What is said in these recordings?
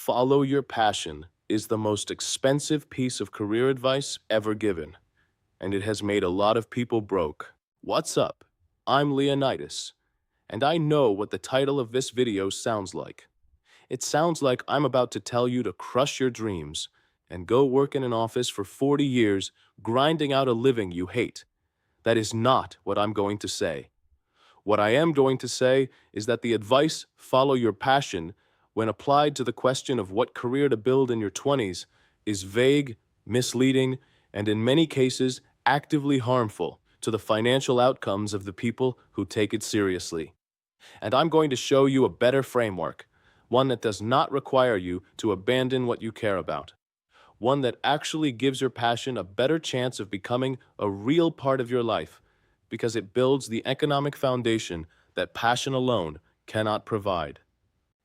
Follow your passion is the most expensive piece of career advice ever given, and it has made a lot of people broke. What's up? I'm Leonidas, and I know what the title of this video sounds like. It sounds like I'm about to tell you to crush your dreams and go work in an office for 40 years, grinding out a living you hate. That is not what I'm going to say. What I am going to say is that the advice, follow your passion, when applied to the question of what career to build in your 20s, is vague, misleading, and in many cases, actively harmful to the financial outcomes of the people who take it seriously. And I'm going to show you a better framework, one that does not require you to abandon what you care about, one that actually gives your passion a better chance of becoming a real part of your life, because it builds the economic foundation that passion alone cannot provide.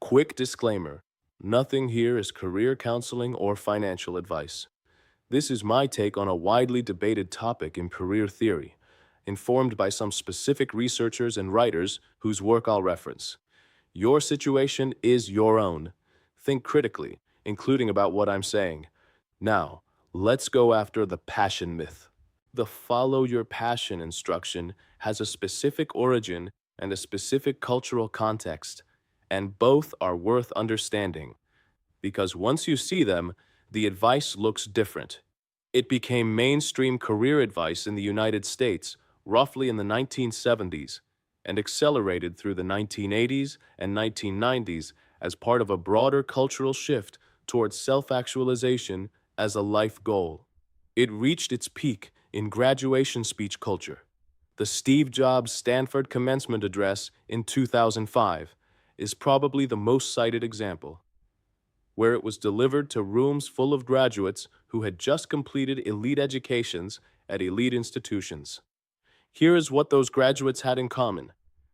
Quick disclaimer: nothing here is career counseling or financial advice. This is my take on a widely debated topic in career theory, informed by some specific researchers and writers whose work I'll reference. Your situation is your own. Think critically, including about what I'm saying. Now, let's go after the passion myth. The follow your passion instruction has a specific origin and a specific cultural context, and both are worth understanding, because once you see them, the advice looks different. It became mainstream career advice in the United States roughly in the 1970s and accelerated through the 1980s and 1990s as part of a broader cultural shift towards self-actualization as a life goal. It reached its peak in graduation speech culture. The Steve Jobs Stanford commencement address in 2005 is probably the most cited example, where it was delivered to rooms full of graduates who had just completed elite educations at elite institutions. Here is what those graduates had in common.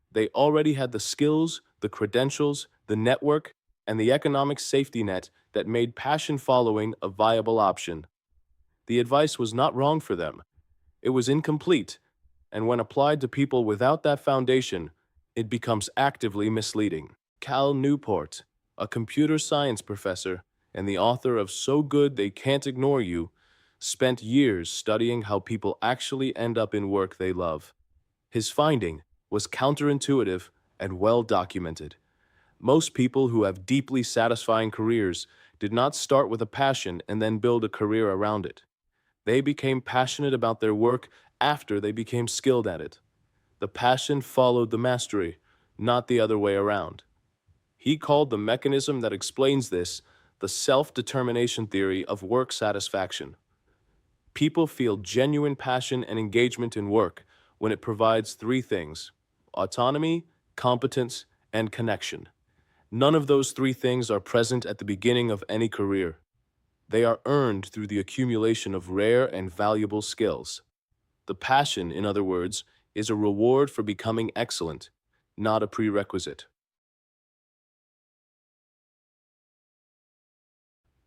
They already had the skills, the credentials, the network, and the economic safety net that made passion following a viable option. The advice was not wrong for them. It was incomplete, and when applied to people without that foundation, it becomes actively misleading. Cal Newport, a computer science professor and the author of So Good They Can't Ignore You, spent years studying how people actually end up in work they love. His finding was counterintuitive and well documented. Most people who have deeply satisfying careers did not start with a passion and then build a career around it. They became passionate about their work after they became skilled at it. The passion followed the mastery, not the other way around. He called the mechanism that explains this the self-determination theory of work satisfaction. People feel genuine passion and engagement in work when it provides three things: autonomy, competence, and connection. None of those three things are present at the beginning of any career. They are earned through the accumulation of rare and valuable skills. The passion, in other words, is a reward for becoming excellent, not a prerequisite.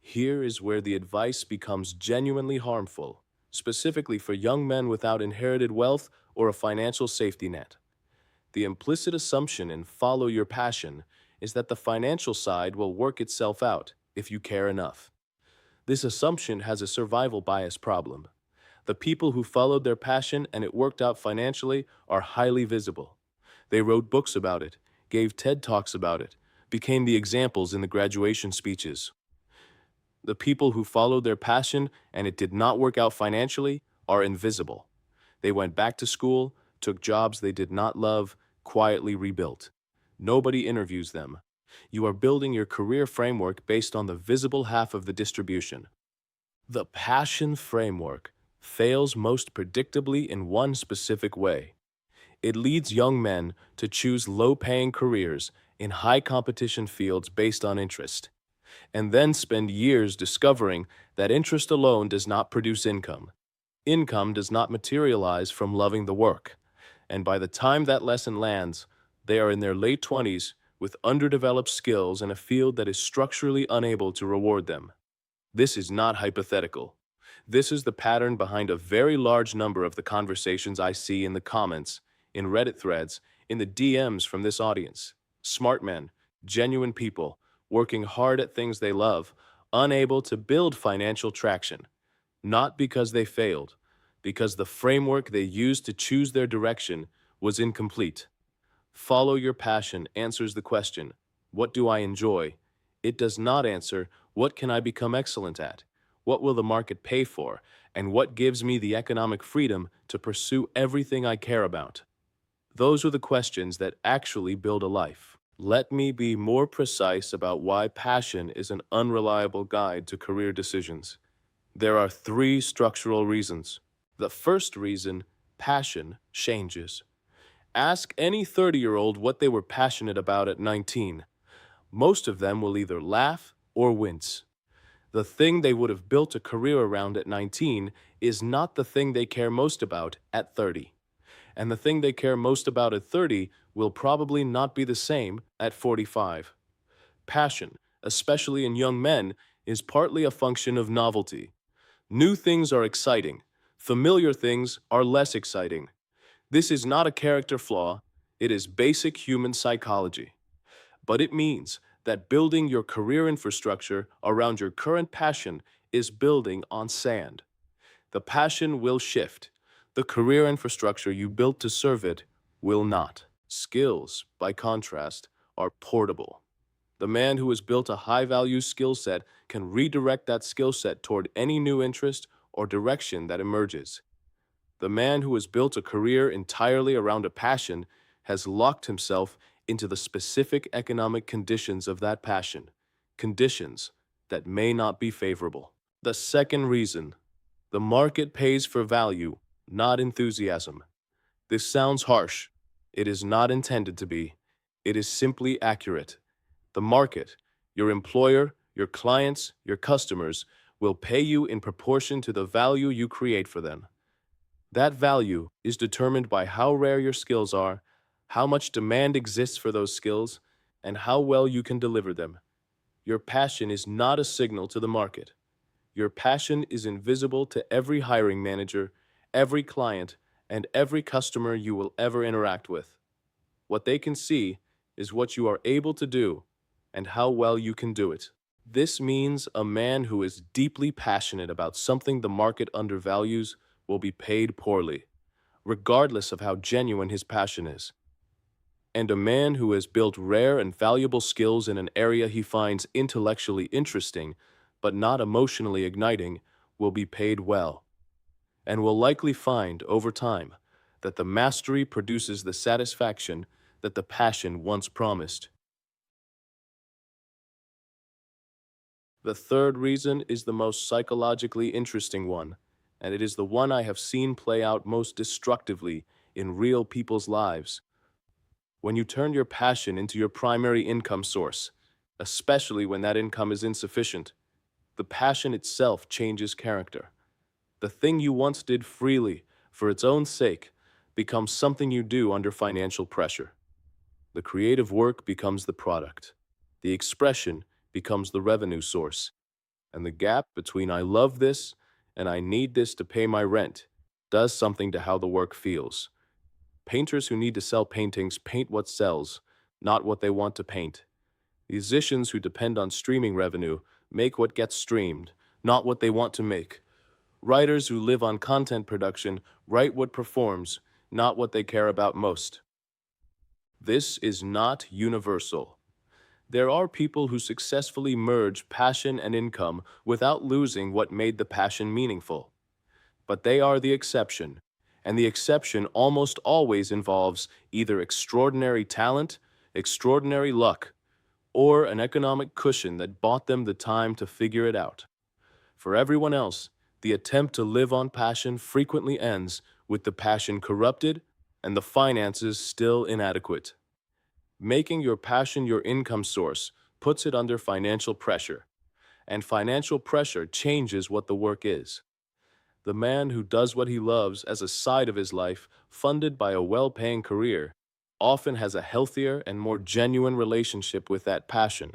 Here is where the advice becomes genuinely harmful, specifically for young men without inherited wealth or a financial safety net. The implicit assumption in follow your passion is that the financial side will work itself out if you care enough. This assumption has a survival bias problem. The people who followed their passion and it worked out financially are highly visible. They wrote books about it, gave TED Talks about it, became the examples in the graduation speeches. The people who followed their passion and it did not work out financially are invisible. They went back to school, took jobs they did not love, quietly rebuilt. Nobody interviews them. You are building your career framework based on the visible half of the distribution. The passion framework fails most predictably in one specific way. It leads young men to choose low-paying careers in high-competition fields based on interest, and then spend years discovering that interest alone does not produce income. Income does not materialize from loving the work, and by the time that lesson lands, they are in their late 20s with underdeveloped skills in a field that is structurally unable to reward them. This is not hypothetical. This is the pattern behind a very large number of the conversations I see in the comments, in Reddit threads, in the DMs from this audience. Smart men, genuine people, working hard at things they love, unable to build financial traction, not because they failed, because the framework they used to choose their direction was incomplete. Follow your passion answers the question, what do I enjoy? It does not answer, what can I become excellent at? What will the market pay for? And what gives me the economic freedom to pursue everything I care about? Those are the questions that actually build a life. Let me be more precise about why passion is an unreliable guide to career decisions. There are three structural reasons. The first reason, passion changes. Ask any 30-year-old what they were passionate about at 19. Most of them will either laugh or wince. The thing they would have built a career around at 19 is not the thing they care most about at 30. And the thing they care most about at 30 will probably not be the same at 45. Passion, especially in young men, is partly a function of novelty. New things are exciting. Familiar things are less exciting. This is not a character flaw, it is basic human psychology. But it means that building your career infrastructure around your current passion is building on sand. The passion will shift. The career infrastructure you built to serve it will not. Skills, by contrast, are portable. The man who has built a high-value skill set can redirect that skill set toward any new interest or direction that emerges. The man who has built a career entirely around a passion has locked himself into the specific economic conditions of that passion, conditions that may not be favorable. The second reason, the market pays for value, not enthusiasm. This sounds harsh. It is not intended to be. It is simply accurate. The market, your employer, your clients, your customers, will pay you in proportion to the value you create for them. That value is determined by how rare your skills are, how much demand exists for those skills, and how well you can deliver them. Your passion is not a signal to the market. Your passion is invisible to every hiring manager, every client, and every customer you will ever interact with. What they can see is what you are able to do and how well you can do it. This means a man who is deeply passionate about something the market undervalues will be paid poorly, regardless of how genuine his passion is. And a man who has built rare and valuable skills in an area he finds intellectually interesting, but not emotionally igniting, will be paid well, and will likely find, over time, that the mastery produces the satisfaction that the passion once promised. The third reason is the most psychologically interesting one, and it is the one I have seen play out most destructively in real people's lives. When you turn your passion into your primary income source, especially when that income is insufficient, the passion itself changes character. The thing you once did freely, for its own sake, becomes something you do under financial pressure. The creative work becomes the product. The expression becomes the revenue source. And the gap between I love this and I need this to pay my rent does something to how the work feels. Painters who need to sell paintings paint what sells, not what they want to paint. Musicians who depend on streaming revenue make what gets streamed, not what they want to make. Writers who live on content production write what performs, not what they care about most. This is not universal. There are people who successfully merge passion and income without losing what made the passion meaningful. But they are the exception, and the exception almost always involves either extraordinary talent, extraordinary luck, or an economic cushion that bought them the time to figure it out. For everyone else, the attempt to live on passion frequently ends with the passion corrupted and the finances still inadequate. Making your passion your income source puts it under financial pressure, and financial pressure changes what the work is. The man who does what he loves as a side of his life, funded by a well-paying career, often has a healthier and more genuine relationship with that passion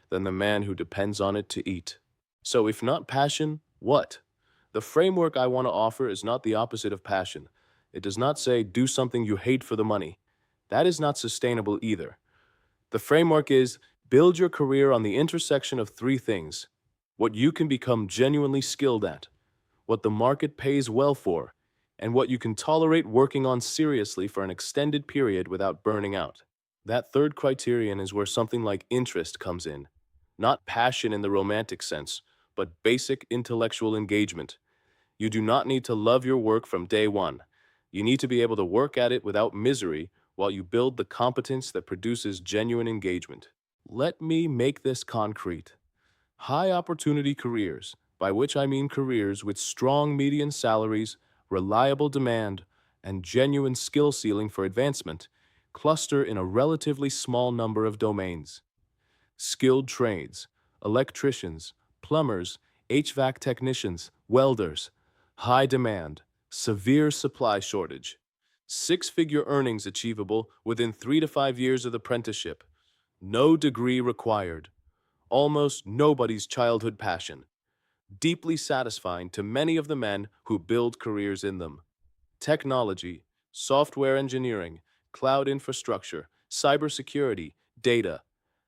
than the man who depends on it to eat. So if not passion, what? The framework I want to offer is not the opposite of passion. It does not say do something you hate for the money. That is not sustainable either. The framework is Build your career on the intersection of three things: what you can become genuinely skilled at, what the market pays well for, and what you can tolerate working on seriously for an extended period without burning out. That third criterion is where something like interest comes in. Not passion in the romantic sense, but basic intellectual engagement. You do not need to love your work from day one. You need to be able to work at it without misery while you build the competence that produces genuine engagement. Let me make this concrete. High opportunity careers, by which I mean careers with strong median salaries, reliable demand, and genuine skill ceiling for advancement, cluster in a relatively small number of domains. Skilled trades, electricians, plumbers, HVAC technicians, welders, high demand, severe supply shortage, six-figure earnings achievable within 3 to 5 years of apprenticeship, no degree required, almost nobody's childhood passion, deeply satisfying to many of the men who build careers in them. Technology, software engineering, cloud infrastructure, cybersecurity, data,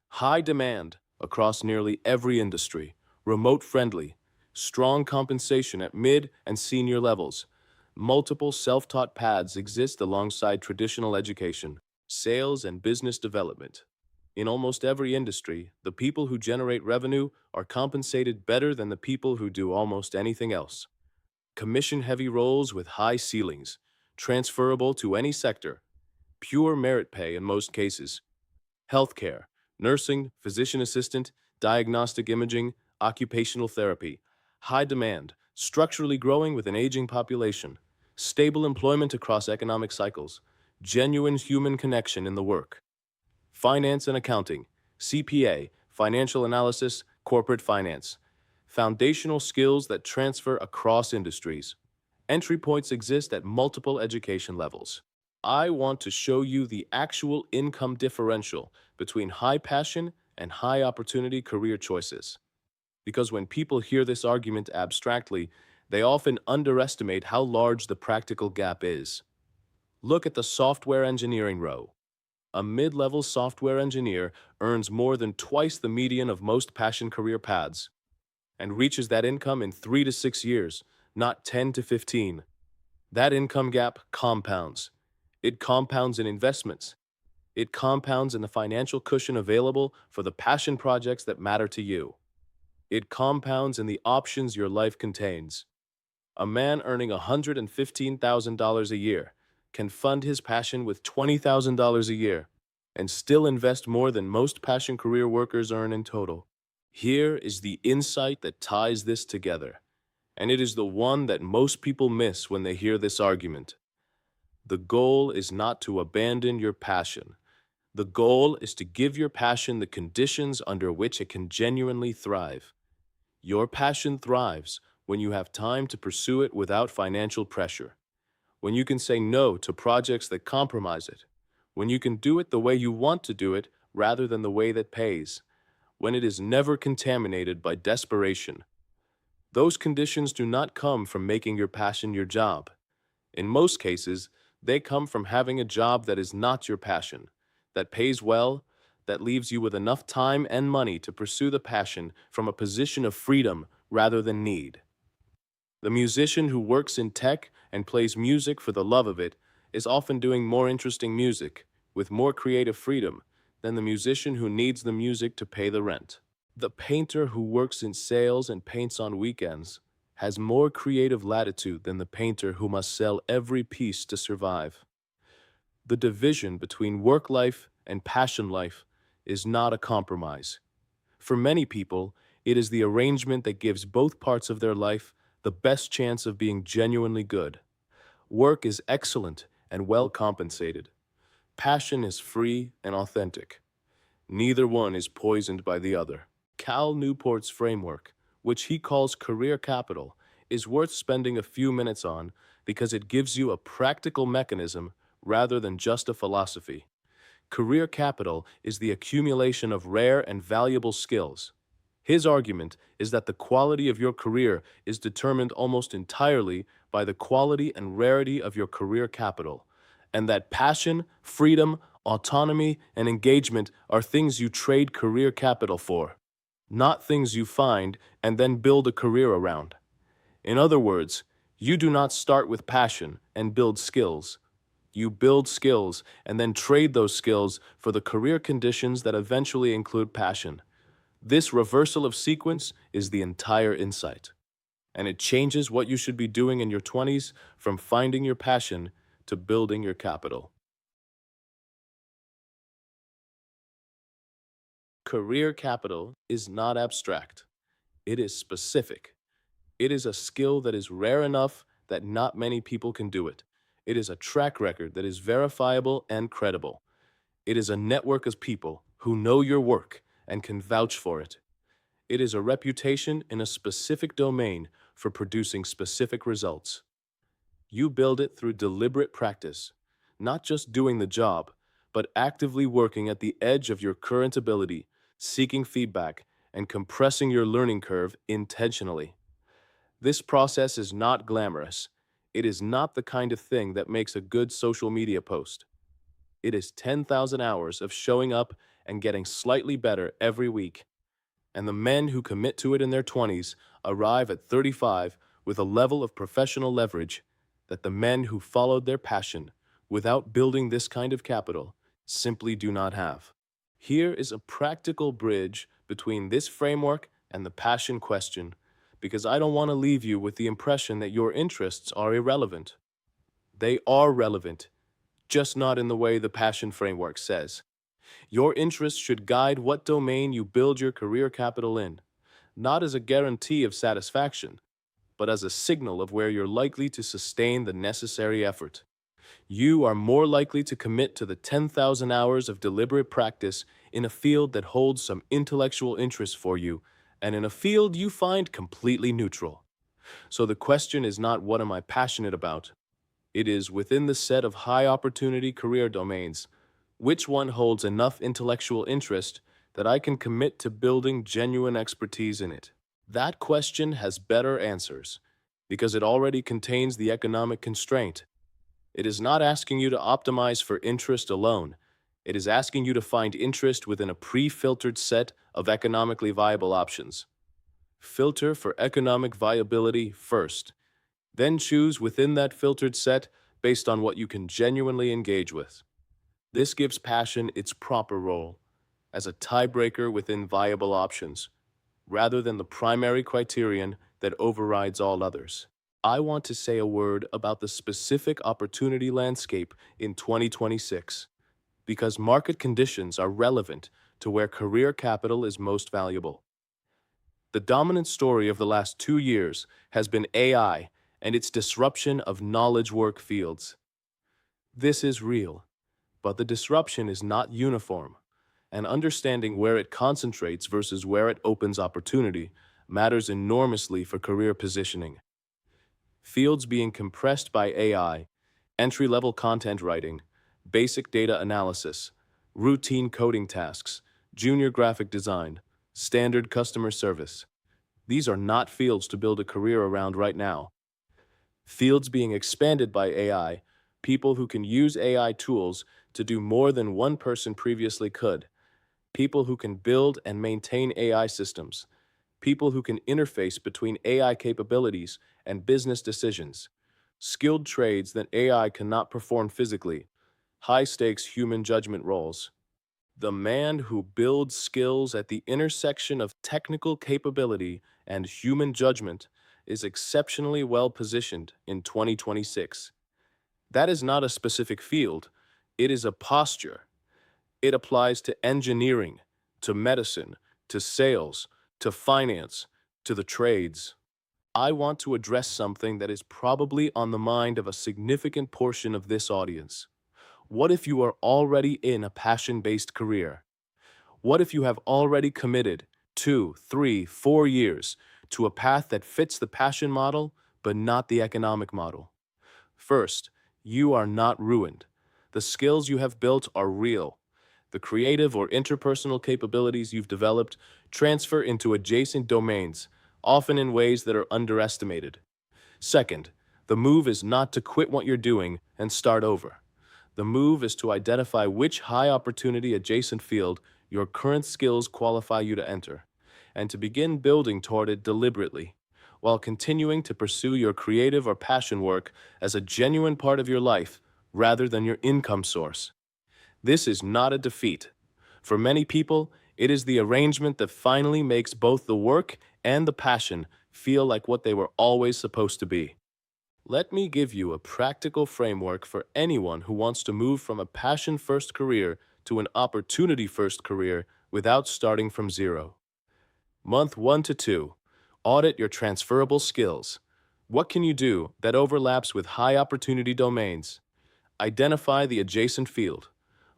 high demand across nearly every industry, remote friendly, strong compensation at mid and senior levels. Multiple self-taught paths exist alongside traditional education, sales, and business development. In almost every industry, the people who generate revenue are compensated better than the people who do almost anything else. Commission-heavy roles with high ceilings, transferable to any sector, pure merit pay in most cases. Healthcare, nursing, physician assistant, diagnostic imaging, occupational therapy. High demand, structurally growing with an aging population. Stable employment across economic cycles. Genuine human connection in the work. Finance and accounting, CPA, financial analysis, corporate finance. Foundational skills that transfer across industries. Entry points exist at multiple education levels. I want to show you the actual income differential between high passion and high opportunity career choices. Because when people hear this argument abstractly, they often underestimate how large the practical gap is. Look at the software engineering row. A mid-level software engineer earns more than twice the median of most passion career paths and reaches that income in 3 to 6 years, not 10 to 15. That income gap compounds. It compounds in investments. It compounds in the financial cushion available for the passion projects that matter to you. It compounds in the options your life contains. A man earning $115,000 a year can fund his passion with $20,000 a year and still invest more than most passion career workers earn in total. Here is the insight that ties this together, and it is the one that most people miss when they hear this argument. The goal is not to abandon your passion. The goal is to give your passion the conditions under which it can genuinely thrive. Your passion thrives when you have time to pursue it without financial pressure, when you can say no to projects that compromise it, when you can do it the way you want to do it rather than the way that pays, when it is never contaminated by desperation. Those conditions do not come from making your passion your job. In most cases, they come from having a job that is not your passion, that pays well, that leaves you with enough time and money to pursue the passion from a position of freedom rather than need. The musician who works in tech and plays music for the love of it is often doing more interesting music, with more creative freedom, than the musician who needs the music to pay the rent. The painter who works in sales and paints on weekends has more creative latitude than the painter who must sell every piece to survive. The division between work life and passion life is not a compromise. For many people, it is the arrangement that gives both parts of their life the best chance of being genuinely good. Work is excellent and well compensated. Passion is free and authentic. Neither one is poisoned by the other. Cal Newport's framework, which he calls career capital, is worth spending a few minutes on because it gives you a practical mechanism rather than just a philosophy. Career capital is the accumulation of rare and valuable skills. His argument is that the quality of your career is determined almost entirely by the quality and rarity of your career capital, and that passion, freedom, Autonomy and engagement are things you trade career capital for, not things you find and then build a career around. In other words, you do not start with passion and build skills. You build skills and then trade those skills for the career conditions that eventually include passion. This reversal of sequence is the entire insight, and it changes what you should be doing in your 20s from finding your passion to building your capital. Career capital is not abstract. It is specific. It is a skill that is rare enough that not many people can do it. It is a track record that is verifiable and credible. It is a network of people who know your work and can vouch for it. It is a reputation in a specific domain for producing specific results. You build it through deliberate practice, not just doing the job, but actively working at the edge of your current ability, seeking feedback, and compressing your learning curve intentionally. This process is not glamorous. It is not the kind of thing that makes a good social media post. It is 10,000 hours of showing up and getting slightly better every week. And the men who commit to it in their 20s arrive at 35 with a level of professional leverage that the men who followed their passion without building this kind of capital simply do not have. Here is a practical bridge between this framework and the passion question, because I don't want to leave you with the impression that your interests are irrelevant. They are relevant, just not in the way the passion framework says. Your interests should guide what domain you build your career capital in, not as a guarantee of satisfaction, but as a signal of where you're likely to sustain the necessary effort. You are more likely to commit to the 10,000 hours of deliberate practice in a field that holds some intellectual interest for you, and in a field you find completely neutral. So the question is not what am I passionate about? It is within the set of high opportunity career domains, which one holds enough intellectual interest that I can commit to building genuine expertise in it? That question has better answers because it already contains the economic constraint. It is not asking you to optimize for interest alone. It is asking you to find interest within a pre-filtered set of economically viable options. Filter for economic viability first, then choose within that filtered set based on what you can genuinely engage with. This gives passion its proper role as a tiebreaker within viable options, rather than the primary criterion that overrides all others. I want to say a word about the specific opportunity landscape in 2026, because market conditions are relevant to where career capital is most valuable. The dominant story of the last 2 years has been AI and its disruption of knowledge work fields. This is real, but the disruption is not uniform, and understanding where it concentrates versus where it opens opportunity matters enormously for career positioning. Fields being compressed by AI, entry-level content writing, basic data analysis, routine coding tasks, junior graphic design, standard customer service. These are not fields to build a career around right now. Fields being expanded by AI, people who can use AI tools to do more than one person previously could, people who can build and maintain AI systems, people who can interface between AI capabilities and business decisions, skilled trades that AI cannot perform physically, high-stakes human judgment roles. The man who builds skills at the intersection of technical capability and human judgment is exceptionally well positioned in 2026. That is not a specific field, it is a posture. It applies to engineering, to medicine, to sales, to finance, to the trades. I want to address something that is probably on the mind of a significant portion of this audience. What if you are already in a passion-based career? What if you have already committed 2, 3, 4 years to a path that fits the passion model, but not the economic model? First, you are not ruined. The skills you have built are real. The creative or interpersonal capabilities you've developed transfer into adjacent domains, often in ways that are underestimated. Second, the move is not to quit what you're doing and start over. The move is to identify which high opportunity adjacent field your current skills qualify you to enter, and to begin building toward it deliberately, while continuing to pursue your creative or passion work as a genuine part of your life rather than your income source. This is not a defeat. For many people, it is the arrangement that finally makes both the work and the passion feel like what they were always supposed to be. Let me give you a practical framework for anyone who wants to move from a passion-first career to an opportunity-first career without starting from zero. Month 1 to 2. Audit your transferable skills. What can you do that overlaps with high opportunity domains? Identify the adjacent field.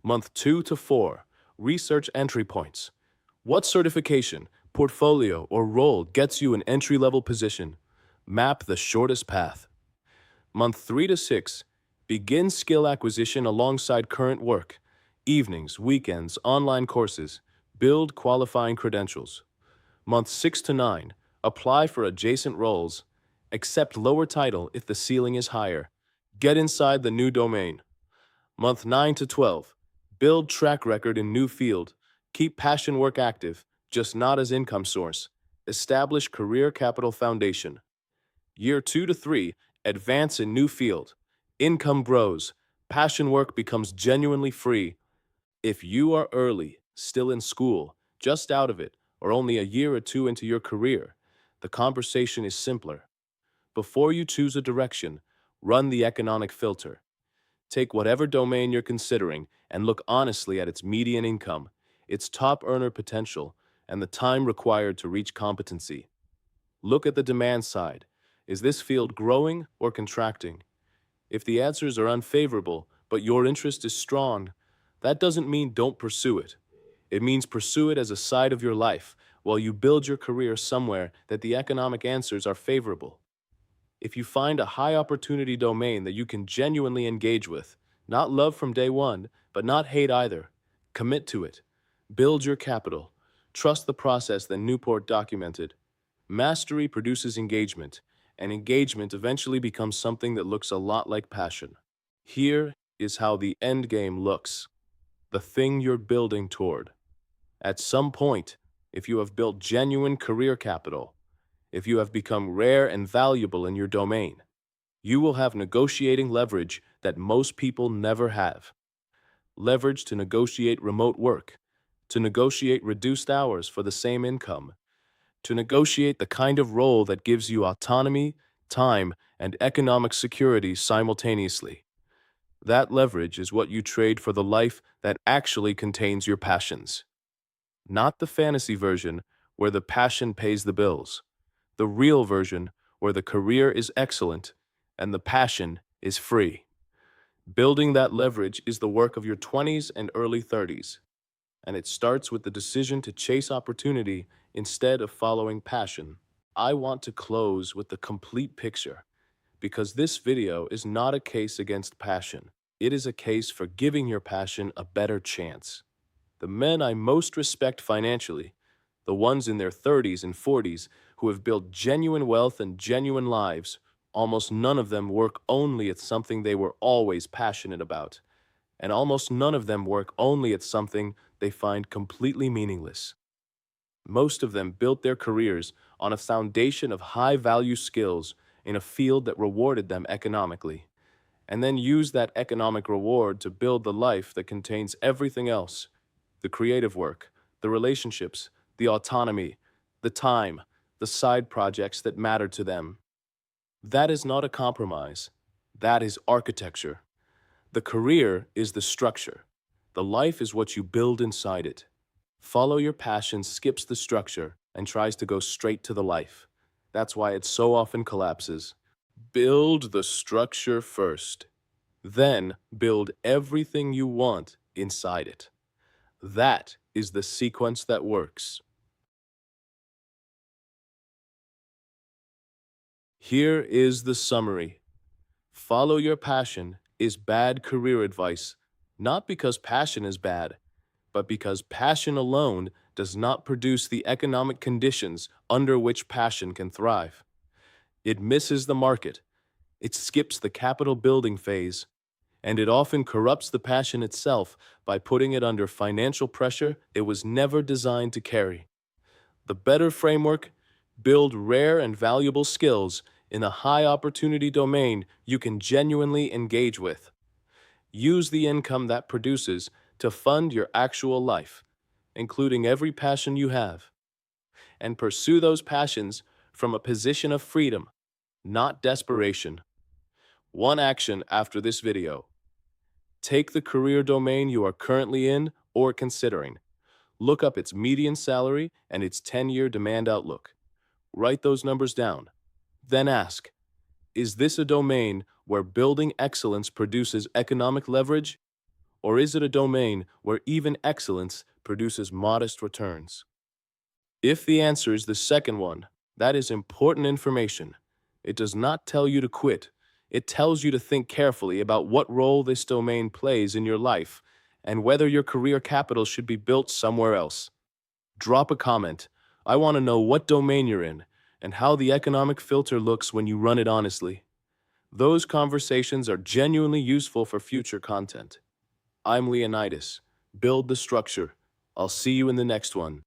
Month 2 to 4. Research entry points. What certification, portfolio, or role gets you an entry-level position? Map the shortest path. Month 3 to 6. Begin skill acquisition alongside current work. Evenings, weekends, online courses. Build qualifying credentials. Month 6 to 9. Apply for adjacent roles. Accept lower title if the ceiling is higher. Get inside the new domain. Month 9 to 12. Build track record in new field. Keep passion work active, just not as income source. Establish career capital foundation. Year 2 to 3. Advance in new field. Income grows. Passion work becomes genuinely free. If you are early, still in school, just out of it, or only a year or two into your career, the conversation is simpler. Before you choose a direction, run the economic filter. Take whatever domain you're considering and look honestly at its median income, its top earner potential, and the time required to reach competency. Look at the demand side. Is this field growing or contracting? If the answers are unfavorable, but your interest is strong, that doesn't mean don't pursue it. It means pursue it as a side of your life while you build your career somewhere that the economic answers are favorable. If you find a high opportunity domain that you can genuinely engage with, not love from day one, but not hate either, commit to it. Build your capital. Trust the process that Newport documented. Mastery produces engagement, and engagement eventually becomes something that looks a lot like passion. Here is how the end game looks. The thing you're building toward. At some point, if you have built genuine career capital, if you have become rare and valuable in your domain, you will have negotiating leverage that most people never have. Leverage to negotiate remote work, to negotiate reduced hours for the same income, to negotiate the kind of role that gives you autonomy, time, and economic security simultaneously. That leverage is what you trade for the life that actually contains your passions. Not the fantasy version where the passion pays the bills. The real version where the career is excellent and the passion is free. Building that leverage is the work of your 20s and early 30s, and it starts with the decision to chase opportunity instead of following passion. I want to close with the complete picture, because this video is not a case against passion. It is a case for giving your passion a better chance. The men I most respect financially, the ones in their 30s and 40s who have built genuine wealth and genuine lives, almost none of them work only at something they were always passionate about, and almost none of them work only at something they find completely meaningless. Most of them built their careers on a foundation of high-value skills in a field that rewarded them economically, and then used that economic reward to build the life that contains everything else: the creative work, the relationships, the autonomy, the time, the side projects that matter to them. That is not a compromise. That is architecture. The career is the structure. The life is what you build inside it. Follow your passion skips the structure and tries to go straight to the life. That's why it so often collapses. Build the structure first. Then build everything you want inside it. That is the sequence that works. Here is the summary. Follow your passion is bad career advice, not because passion is bad, but because passion alone does not produce the economic conditions under which passion can thrive. It misses the market. It skips the capital building phase. and it often corrupts the passion itself by putting it under financial pressure it was never designed to carry. The better framework: build rare and valuable skills in a high opportunity domain you can genuinely engage with. Use the income that produces to fund your actual life, including every passion you have, and pursue those passions from a position of freedom, not desperation. One action after this video: take the career domain you are currently in or considering. Look up its median salary and its 10-year demand outlook. Write those numbers down. Then ask, is this a domain where building excellence produces economic leverage, or is it a domain where even excellence produces modest returns? If the answer is the second one, that is important information. It does not tell you to quit. It tells you to think carefully about what role this domain plays in your life and whether your career capital should be built somewhere else. Drop a comment. I want to know what domain you're in and how the economic filter looks when you run it honestly. Those conversations are genuinely useful for future content. I'm Leonidas. Build the structure. I'll see you in the next one.